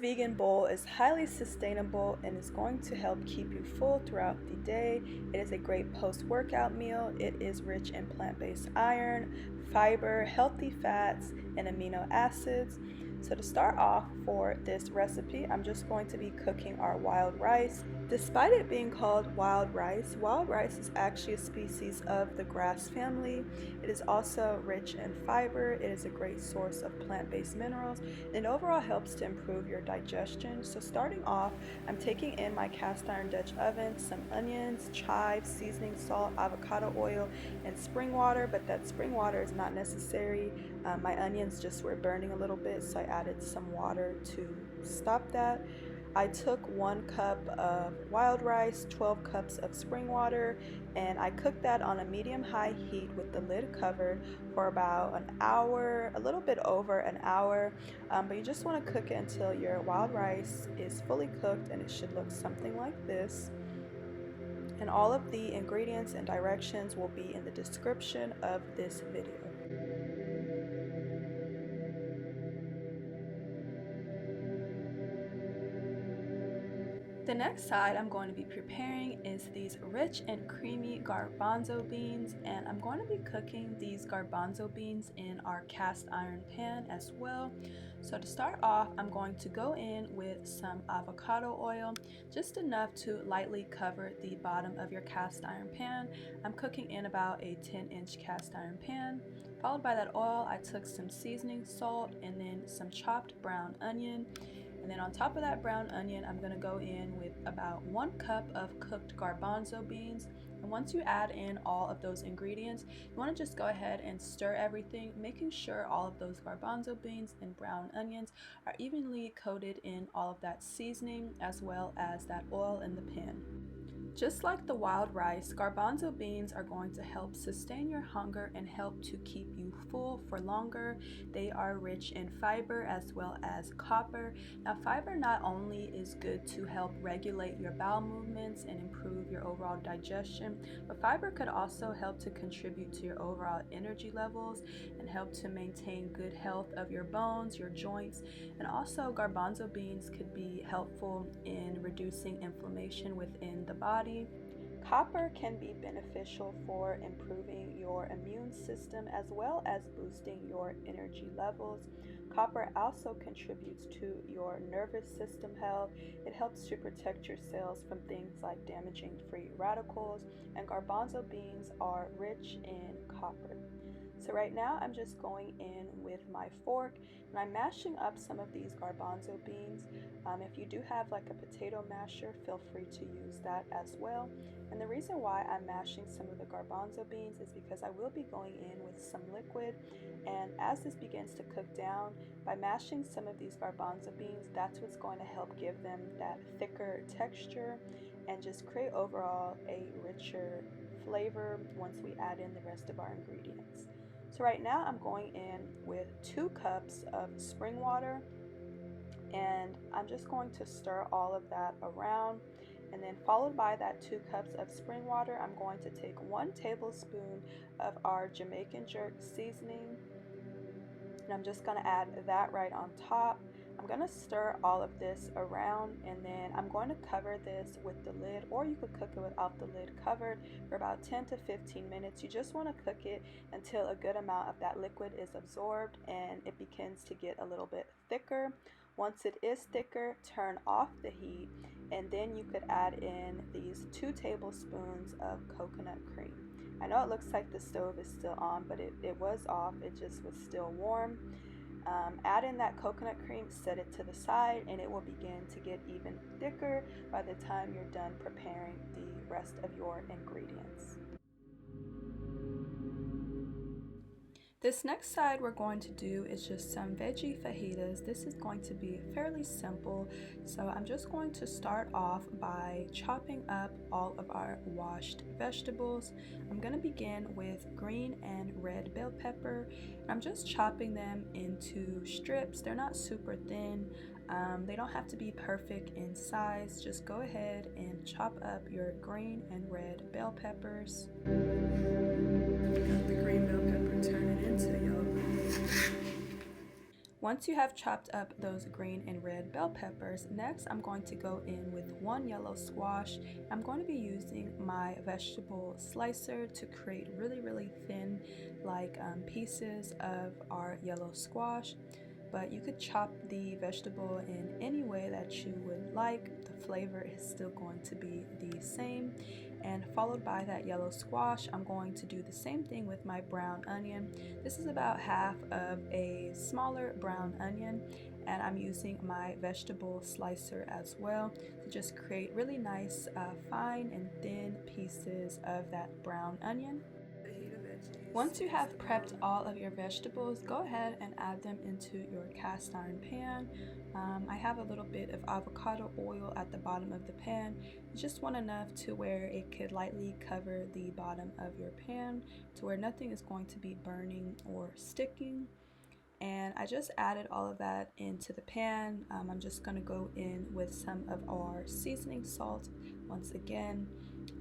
vegan bowl is highly sustainable and is going to help keep you full throughout the day. It is a great post-workout meal. It is rich in plant-based iron, fiber, healthy fats, and amino acids. So to start off for this recipe, I'm just going to be cooking our wild rice. Despite it being called wild rice is actually a species of the grass family. It is also rich in fiber. It is a great source of plant-based minerals and overall helps to improve your digestion. So starting off, I'm taking in my cast iron Dutch oven, some onions, chives, seasoning salt, avocado oil, and spring water, but that spring water is not necessary. My onions just were burning a little bit, so I added some water to stop that. I took 1 cup of wild rice, 12 cups of spring water, and I cooked that on a medium-high heat with the lid covered for about an hour, a little bit over an hour, but you just want to cook it until your wild rice is fully cooked, and it should look something like this. And all of the ingredients and directions will be in the description of this video. The next side I'm going to be preparing is these rich and creamy garbanzo beans, and I'm going to be cooking these garbanzo beans in our cast iron pan as well. So to start off, I'm going to go in with some avocado oil, just enough to lightly cover the bottom of your cast iron pan. I'm cooking in about a 10-inch cast iron pan. Followed by that oil, I took some seasoning salt and then some chopped brown onion. And then on top of that brown onion, I'm going to go in with about 1 cup of cooked garbanzo beans. And once you add in all of those ingredients, you want to just go ahead and stir everything, making sure all of those garbanzo beans and brown onions are evenly coated in all of that seasoning as well as that oil in the pan. Just like the wild rice, garbanzo beans are going to help sustain your hunger and help to keep you full for longer. They are rich in fiber as well as copper. Now, fiber not only is good to help regulate your bowel movements and improve your overall digestion, but fiber could also help to contribute to your overall energy levels and help to maintain good health of your bones, your joints, and also garbanzo beans could be helpful in reducing inflammation within the body. Copper can be beneficial for improving your immune system as well as boosting your energy levels. Copper also contributes to your nervous system health. It helps to protect your cells from things like damaging free radicals, and garbanzo beans are rich in copper. So right now I'm just going in with my fork and I'm mashing up some of these garbanzo beans. If you do have like a potato masher, feel free to use that as well. And the reason why I'm mashing some of the garbanzo beans is because I will be going in with some liquid, and as this begins to cook down, by mashing some of these garbanzo beans, that's what's going to help give them that thicker texture and just create overall a richer flavor once we add in the rest of our ingredients. So right now I'm going in with 2 cups of spring water, and I'm just going to stir all of that around, and then followed by that 2 cups of spring water, I'm going to take 1 tablespoon of our Jamaican jerk seasoning, and I'm just going to add that right on top. I'm going to stir all of this around, and then I'm going to cover this with the lid, or you could cook it without the lid covered for about 10 to 15 minutes. You just want to cook it until a good amount of that liquid is absorbed and it begins to get a little bit thicker. Once it is thicker, turn off the heat, and then you could add in these 2 tablespoons of coconut cream. I know it looks like the stove is still on, but it was off, it just was still warm. Add in that coconut cream, set it to the side, and it will begin to get even thicker by the time you're done preparing the rest of your ingredients. This next side we're going to do is just some veggie fajitas. This is going to be fairly simple, so I'm just going to start off by chopping up all of our washed vegetables. I'm going to begin with green and red bell pepper. I'm just chopping them into strips. They're not super thin. They don't have to be perfect in size. Just go ahead and chop up your green and red bell peppers. Got the green bell pepper, turn it into yellow. Once you have chopped up those green and red bell peppers, next I'm going to go in with 1 yellow squash. I'm going to be using my vegetable slicer to create really thin pieces of our yellow squash. But you could chop the vegetable in any way that you would like. The flavor is still going to be the same. And followed by that yellow squash, I'm going to do the same thing with my brown onion. This is about half of a smaller brown onion, and I'm using my vegetable slicer as well to just create really nice fine and thin pieces of that brown onion. Once you have prepped all of your vegetables, go ahead and add them into your cast iron pan. I have a little bit of avocado oil at the bottom of the pan. You just want enough to where it could lightly cover the bottom of your pan to where nothing is going to be burning or sticking. And I just added all of that into the pan. I'm just going to go in with some of our seasoning salt once again,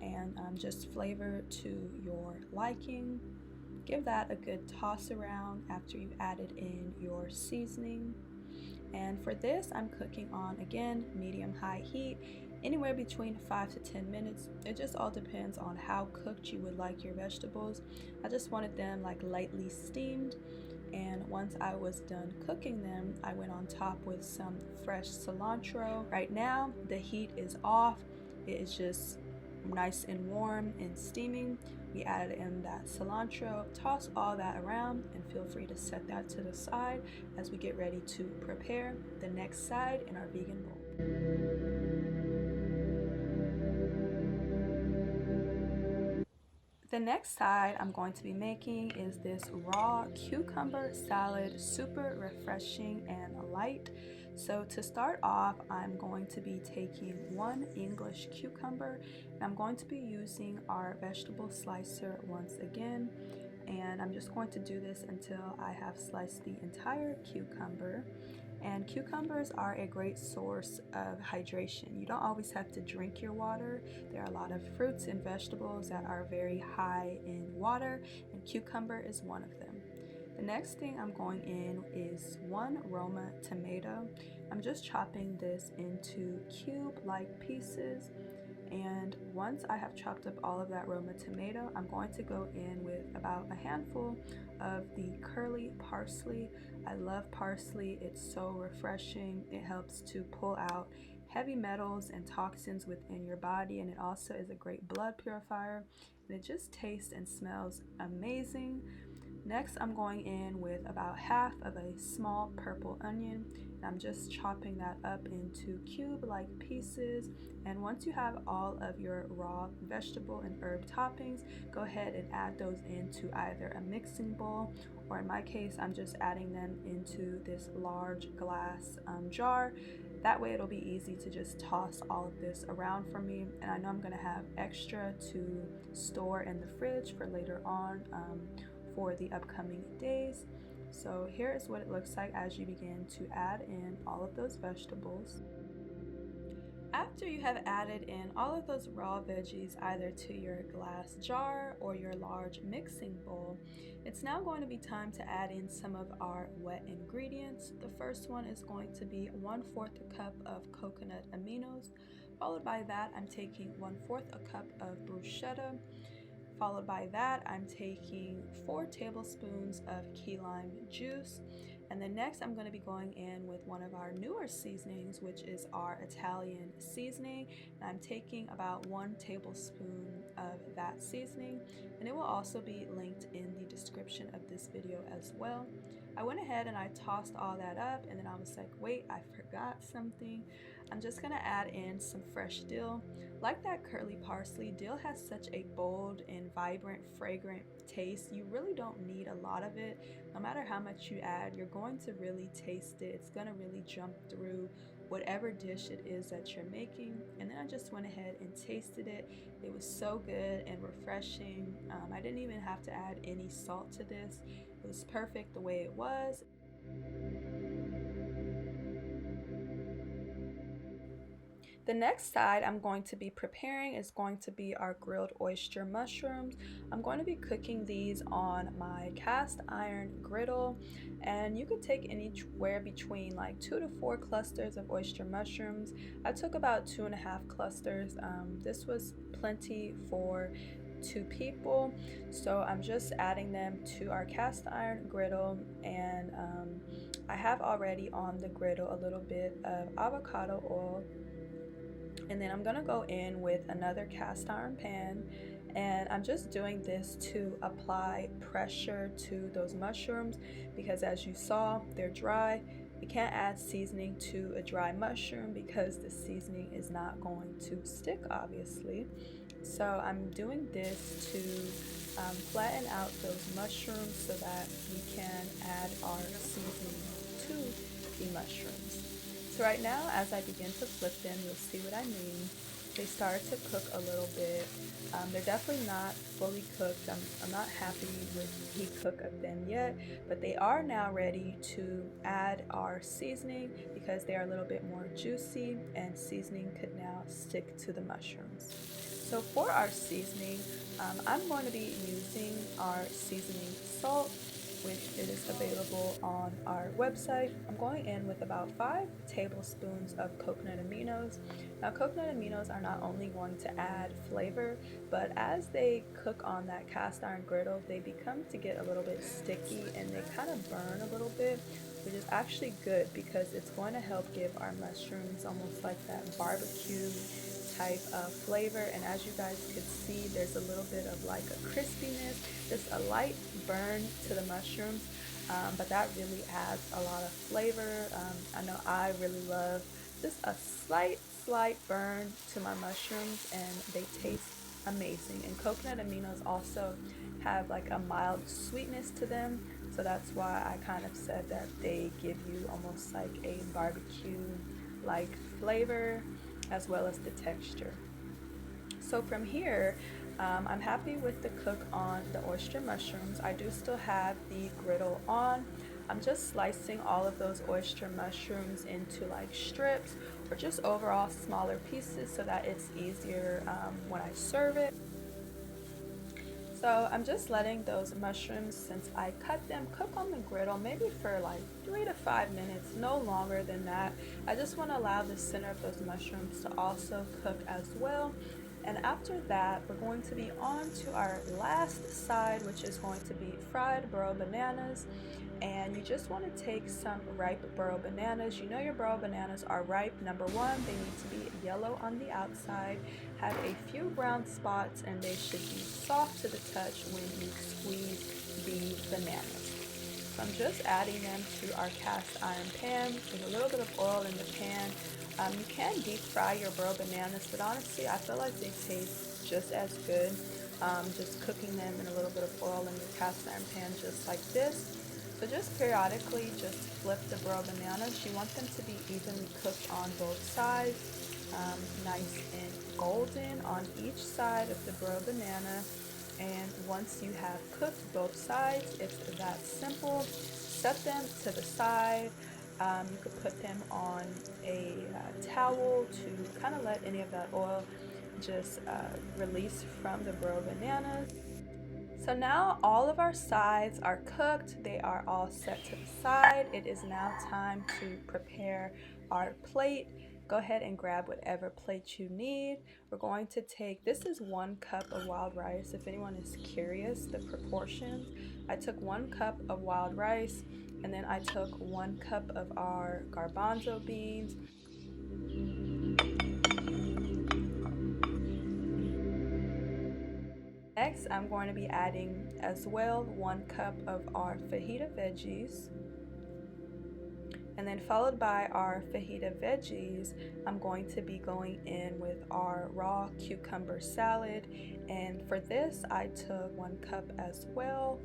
and just flavor to your liking. Give that a good toss around after you've added in your seasoning. And for this, I'm cooking on, again, medium-high heat, anywhere between 5 to 10 minutes. It just all depends on how cooked you would like your vegetables. I just wanted them lightly steamed. And once I was done cooking them, I went on top with some fresh cilantro. Right now, the heat is off. It is just nice and warm and steaming. We added in that cilantro, toss all that around, and feel free to set that to the side as we get ready to prepare the next side in our vegan bowl. The next side I'm going to be making is this raw cucumber salad, super refreshing and light. So to start off, I'm going to be taking 1 English cucumber, and I'm going to be using our vegetable slicer once again. And I'm just going to do this until I have sliced the entire cucumber. And cucumbers are a great source of hydration. You don't always have to drink your water. There are a lot of fruits and vegetables that are very high in water, and cucumber is one of them. The next thing I'm going in is 1 Roma tomato. I'm just chopping this into cube-like pieces. And once I have chopped up all of that Roma tomato, I'm going to go in with about a handful of the curly parsley. I love parsley. It's so refreshing. It helps to pull out heavy metals and toxins within your body, and it also is a great blood purifier, and it just tastes and smells amazing. Next, I'm going in with about half of a small purple onion, and I'm just chopping that up into cube-like pieces. And once you have all of your raw vegetable and herb toppings, go ahead and add those into either a mixing bowl, or in my case, I'm just adding them into this large glass jar. That way it'll be easy to just toss all of this around for me, and I know I'm gonna have extra to store in the fridge for later on for the upcoming days. So here is what it looks like as you begin to add in all of those vegetables. After you have added in all of those raw veggies either to your glass jar or your large mixing bowl, it's now going to be time to add in some of our wet ingredients. The first one is going to be 1/4 a cup of coconut aminos. Followed by that, I'm taking 1/4 a cup of bruschetta. Followed by that, I'm taking 4 tablespoons of key lime juice. And then next, I'm going to be going in with one of our newer seasonings, which is our Italian seasoning. And I'm taking about 1 tablespoon of that seasoning, and it will also be linked in the description of this video as well. I went ahead and I tossed all that up, and then I was like, wait, I forgot something. I'm just gonna add in some fresh dill. Like that curly parsley, dill has such a bold and vibrant, fragrant taste. You really don't need a lot of it. No matter how much you add, you're going to really taste it. It's gonna really jump through whatever dish it is that you're making. And then I just went ahead and tasted it. It was so good and refreshing. I didn't even have to add any salt to this. It was perfect the way it was. The next side I'm going to be preparing is going to be our grilled oyster mushrooms. I'm going to be cooking these on my cast iron griddle, and you could take anywhere between like 2 to 4 clusters of oyster mushrooms. I took about 2.5 clusters. This was plenty for 2 people, so I'm just adding them to our cast iron griddle, and I have already on the griddle a little bit of avocado oil. And then I'm gonna go in with another cast iron pan, and I'm just doing this to apply pressure to those mushrooms because, as you saw, they're dry. You can't add seasoning to a dry mushroom because the seasoning is not going to stick, obviously. So I'm doing this to flatten out those mushrooms so that we can add our seasoning to the mushrooms. So right now, as I begin to flip them, you'll see what I mean. They start to cook a little bit. They're definitely not fully cooked. I'm not happy with the cook of them yet, but they are now ready to add our seasoning because they are a little bit more juicy, and seasoning could now stick to the mushrooms. So for our seasoning, I'm going to be using our seasoning salt, which is available on our website. I'm going in with about 5 tablespoons of coconut aminos. Now, coconut aminos are not only going to add flavor, but as they cook on that cast iron griddle, they become to get a little bit sticky and they kind of burn a little bit, which is actually good because it's going to help give our mushrooms almost like that barbecue type of flavor. And as you guys could see, there's a little bit of like a crispiness, just a light burn to the mushrooms, but that really adds a lot of flavor. I know I really love just a slight burn to my mushrooms, and they taste amazing. And coconut aminos also have like a mild sweetness to them, so that's why I kind of said that they give you almost like a barbecue like flavor as well as the texture. So from here, I'm happy with the cook on the oyster mushrooms. I do still have the griddle on. I'm just slicing all of those oyster mushrooms into like strips or just overall smaller pieces so that it's easier when I serve it. So I'm just letting those mushrooms, since I cut them, cook on the griddle maybe for like 3 to 5 minutes, no longer than that. I just want to allow the center of those mushrooms to also cook as well. And after that, we're going to be on to our last side, which is going to be fried broiled bananas. And you just want to take some ripe broiled bananas. You know your broiled bananas are ripe. Number one, they need to be yellow on the outside, have a few brown spots, and they should be soft to the touch when you squeeze the bananas. So I'm just adding them to our cast iron pan with a little bit of oil in the pan. You can deep fry your broiled bananas, but honestly, I feel like they taste just as good just cooking them in a little bit of oil in your cast iron pan just like this. So just periodically just flip the broiled bananas. You want them to be evenly cooked on both sides, nice and golden on each side of the broiled banana. And once you have cooked both sides, it's that simple. Set them to the side. You could put them on a towel to kind of let any of that oil just release from the broiled bananas. So now all of our sides are cooked. They are all set to the side. It is now time to prepare our plate. Go ahead and grab whatever plate you need. We're going to take, this is 1 cup of wild rice. If anyone is curious, the proportions, I took 1 cup of wild rice, and then I took 1 cup of our garbanzo beans. Next, I'm going to be adding as well 1 cup of our fajita veggies. And then followed by our fajita veggies, I'm going to be going in with our raw cucumber salad. And for this, I took 1 cup as well.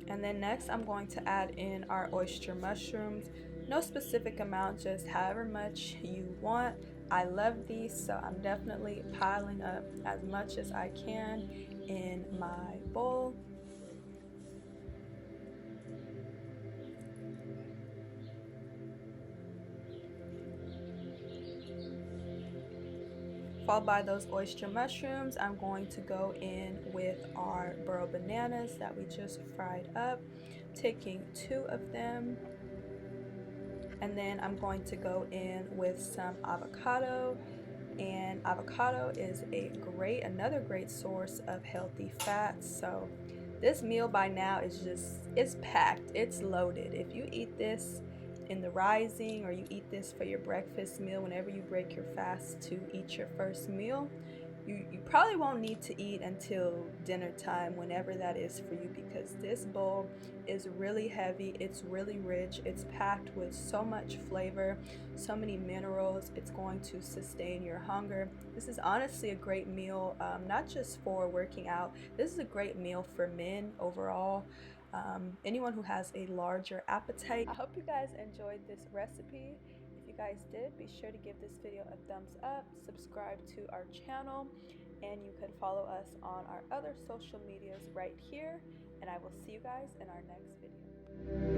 And then next, I'm going to add in our oyster mushrooms. No specific amount, just however much you want. I love these, so I'm definitely piling up as much as I can in my bowl. followed by those oyster mushrooms. I'm going to go in with our burro bananas that we just fried up, taking 2 of them. And then I'm going to go in with some avocado, and avocado is another great source of healthy fats. So this meal by now it's packed, it's loaded. If you eat this in the rising, or you eat this for your breakfast meal whenever you break your fast to eat your first meal, you probably won't need to eat until dinner time, whenever that is for you, because this bowl is really heavy, it's really rich, it's packed with so much flavor, so many minerals. It's going to sustain your hunger. This is honestly a great meal, not just for working out. This is a great meal for men overall. Anyone who has a larger appetite. I hope you guys enjoyed this recipe. If you guys did, be sure to give this video a thumbs up, subscribe to our channel, and you could follow us on our other social medias right here, and I will see you guys in our next video.